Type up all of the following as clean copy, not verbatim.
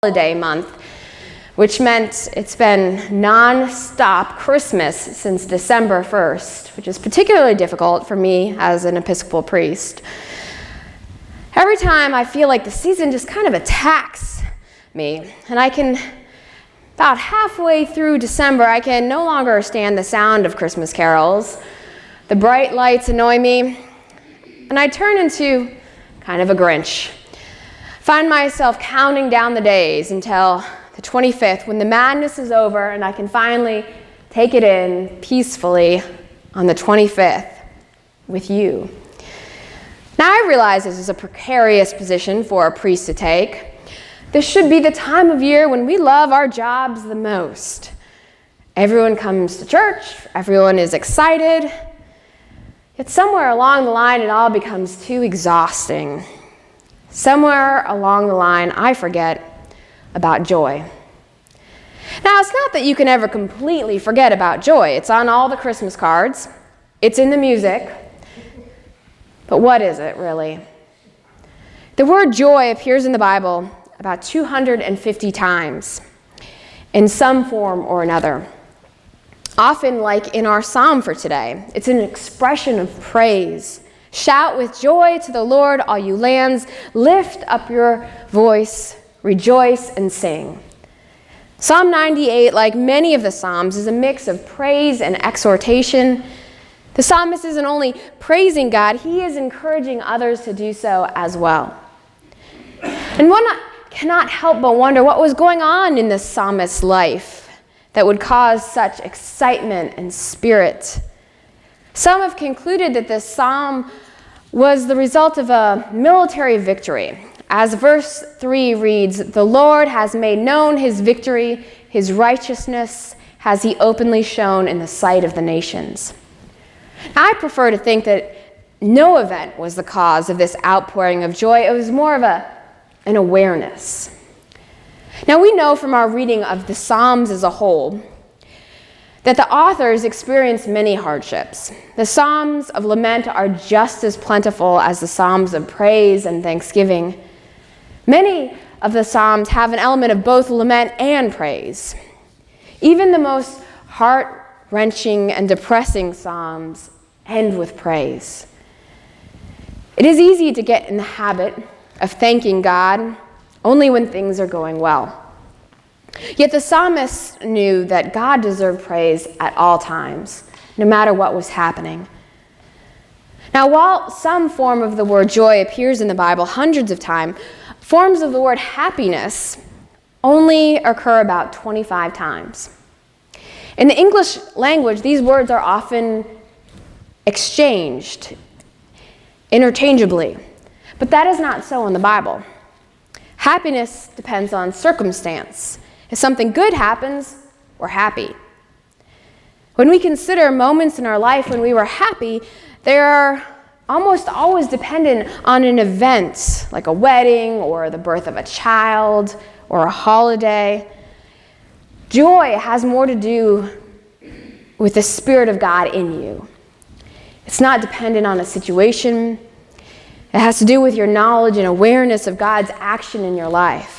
holiday month, which meant it's been non-stop Christmas since December 1st, which is particularly difficult for me as an Episcopal priest. Every time I feel like the season just kind of attacks me, and about halfway through December, I can no longer stand the sound of Christmas carols. The bright lights annoy me, and I turn into kind of a Grinch. Find myself counting down the days until the 25th, when the madness is over and I can finally take it in peacefully on the 25th with you. Now I realize this is a precarious position for a priest to take. This should be the time of year when we love our jobs the most. Everyone comes to church, everyone is excited, yet somewhere along the line it all becomes too exhausting. Somewhere along the line I forget about joy. Now, it's not that you can ever completely forget about joy. It's on all the Christmas cards. It's in the music. But what is it, really? The word joy appears in the Bible about 250 times in some form or another. Often, like in our psalm for today, it's an expression of praise. Shout with joy to the Lord, all you lands. Lift up your voice, rejoice and sing. Psalm 98, like many of the Psalms, is a mix of praise and exhortation. The psalmist isn't only praising God, he is encouraging others to do so as well. And one cannot help but wonder what was going on in the psalmist's life that would cause such excitement and spirit. Some have concluded that this psalm was the result of a military victory. As verse 3 reads, "The Lord has made known his victory, his righteousness has he openly shown in the sight of the nations." I prefer to think that no event was the cause of this outpouring of joy. It was more of an awareness. Now we know from our reading of the Psalms as a whole that the authors experienced many hardships. The Psalms of lament are just as plentiful as the Psalms of praise and thanksgiving. Many of the Psalms have an element of both lament and praise. Even the most heart-wrenching and depressing Psalms end with praise. It is easy to get in the habit of thanking God only when things are going well. Yet the psalmist knew that God deserved praise at all times, no matter what was happening. Now, while some form of the word joy appears in the Bible hundreds of times, forms of the word happiness only occur about 25 times. In the English language, these words are often exchanged interchangeably, but that is not so in the Bible. Happiness depends on circumstance. If something good happens, we're happy. When we consider moments in our life when we were happy, they are almost always dependent on an event, like a wedding or the birth of a child or a holiday. Joy has more to do with the Spirit of God in you. It's not dependent on a situation. It has to do with your knowledge and awareness of God's action in your life.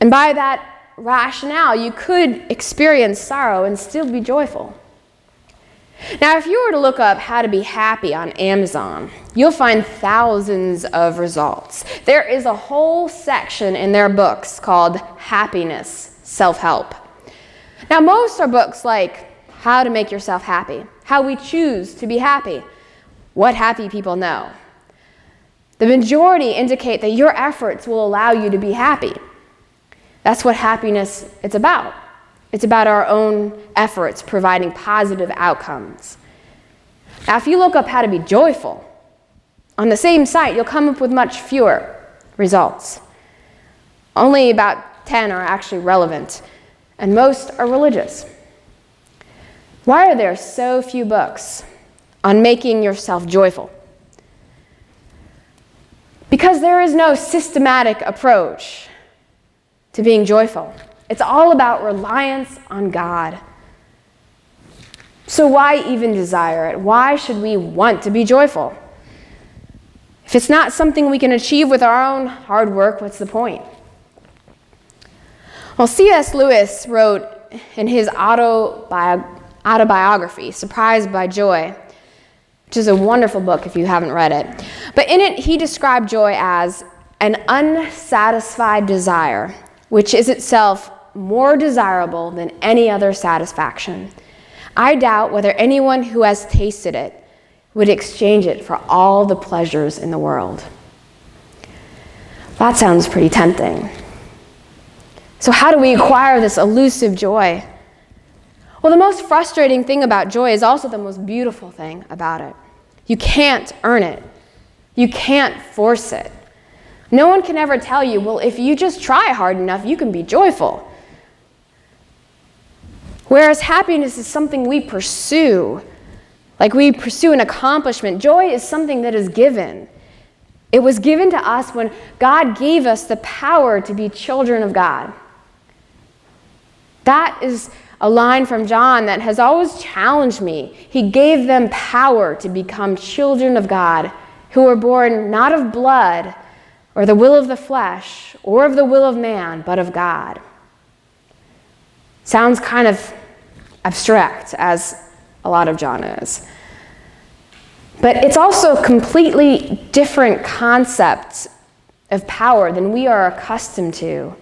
And by that rationale, you could experience sorrow and still be joyful. Now, if you were to look up how to be happy on Amazon, you'll find thousands of results. There is a whole section in their books called Happiness Self-Help. Now, most are books like How to Make Yourself Happy, How We Choose to Be Happy, What Happy People Know. The majority indicate that your efforts will allow you to be happy. That's what happiness is about. It's about our own efforts providing positive outcomes. Now, if you look up how to be joyful, on the same site, you'll come up with much fewer results. Only about 10 are actually relevant, and most are religious. Why are there so few books on making yourself joyful? Because there is no systematic approach to being joyful. It's all about reliance on God. So why even desire it? Why should we want to be joyful? If it's not something we can achieve with our own hard work, what's the point? Well, C.S. Lewis wrote in his autobiography, Surprised by Joy, which is a wonderful book if you haven't read it. But in it, he described joy as an unsatisfied desire, which is itself more desirable than any other satisfaction. I doubt whether anyone who has tasted it would exchange it for all the pleasures in the world. That sounds pretty tempting. So how do we acquire this elusive joy? Well, the most frustrating thing about joy is also the most beautiful thing about it. You can't earn it. You can't force it. No one can ever tell you, well, if you just try hard enough, you can be joyful. Whereas happiness is something we pursue, like we pursue an accomplishment. Joy is something that is given. It was given to us when God gave us the power to be children of God. That is a line from John that has always challenged me. He gave them power to become children of God, who were born not of blood or the will of the flesh or of the will of man, but of God. Sounds kind of abstract, as a lot of John is. But it's also a completely different concept of power than we are accustomed to.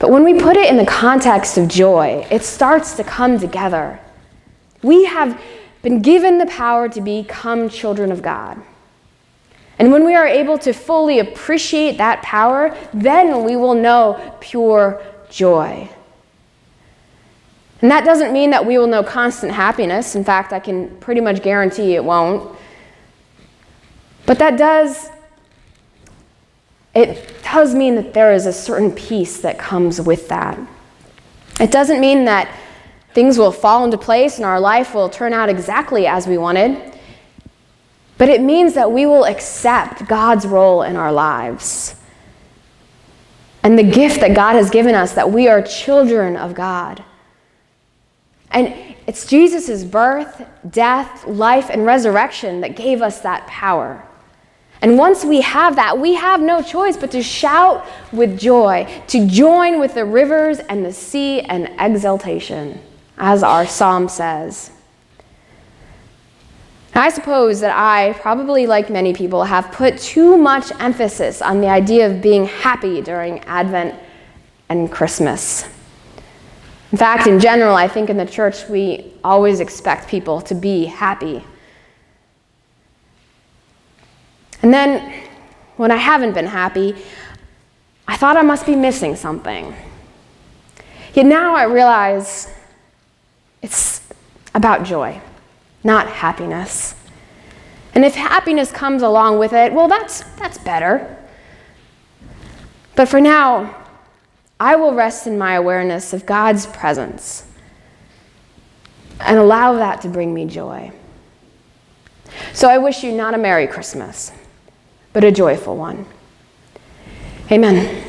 But when we put it in the context of joy, it starts to come together. We have been given the power to become children of God. And when we are able to fully appreciate that power, then we will know pure joy. And that doesn't mean that we will know constant happiness. In fact, I can pretty much guarantee it won't. But it does mean that there is a certain peace that comes with that. It doesn't mean that things will fall into place and our life will turn out exactly as we wanted. But it means that we will accept God's role in our lives and the gift that God has given us, that we are children of God. And it's Jesus' birth, death, life, and resurrection that gave us that power. And once we have that, we have no choice but to shout with joy, to join with the rivers and the sea in exultation, as our psalm says. I suppose that I, probably like many people, have put too much emphasis on the idea of being happy during Advent and Christmas. In fact, in general, I think in the church we always expect people to be happy. And then, when I haven't been happy, I thought I must be missing something. Yet now I realize it's about joy, not happiness. And if happiness comes along with it, well, that's better. But for now, I will rest in my awareness of God's presence and allow that to bring me joy. So I wish you not a Merry Christmas, but a joyful one. Amen.